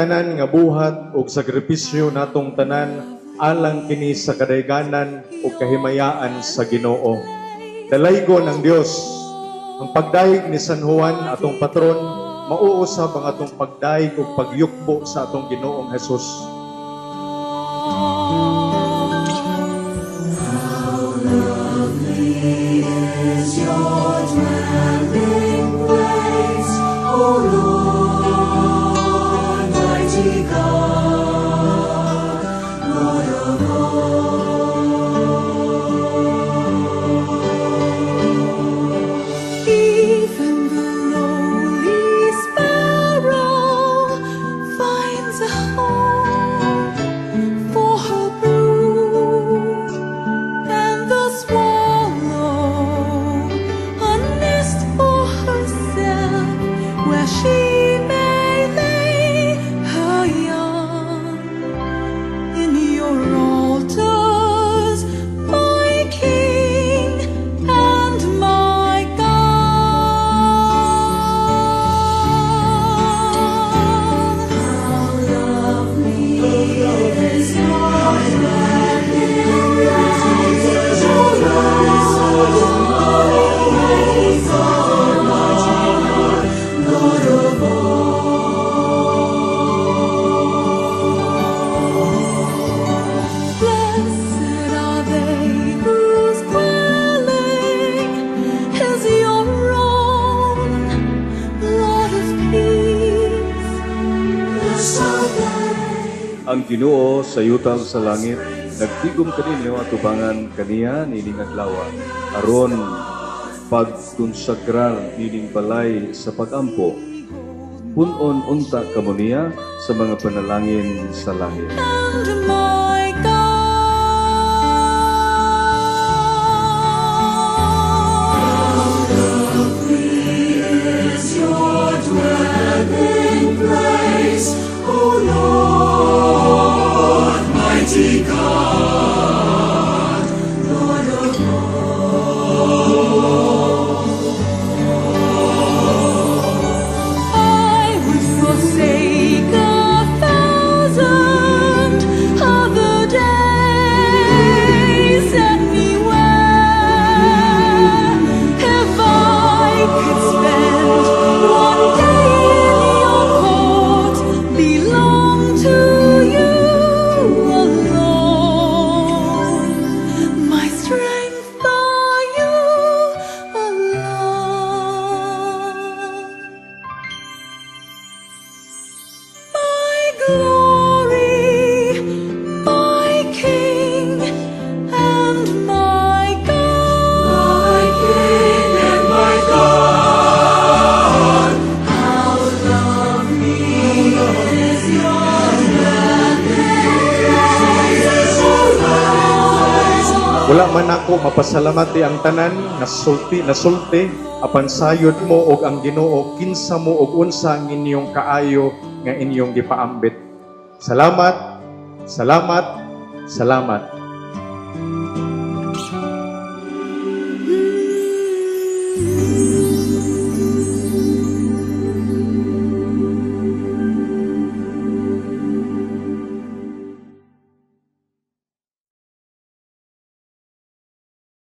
tanan nga buhat ug sakripisyo natong tanan alang kini sa kadayganan ug kahimayaan sa Ginoo. Dalaygon ang Dios. Ang pagdayeg ni San Juan atong patron mauusab ang atong pagdayeg ug pagyukbo sa atong Ginoong Hesus. Is your dwelling place, O Lord, mighty God, Lord of all. Even the lowly sparrow finds a home for her brood, and the she may lay her young in your altars, my King and my God. How lovely is your dwelling place, O Lord, of all. Blessed are they whose dwelling is your own, Lord of peace. Blessed are they. Ang Ginoo sa yutal sa langit, nagtigom kaninyo at tubangan kaniya nining adlaw, aron pagtunsagrar nining balay sa pagampo. Punon unta kamo niya sa mga panalangin sa langit. And my God, how lovely is your dwelling place, O Lord, mighty God, Lord of all. I would forsake 1,000 other days anywhere if I could spend one day in your court, belong to you alone. My strength are you alone. My glory, my King and my God. My King and my God. How lovely is your dwelling place, O Lord. Wala man ako mapasalamati ang tanan nasulti apan sayod mo og ang Ginoo kinsa mo og unsa ang inyong kaayo nga inyong gipaambit. Salamat, salamat, salamat.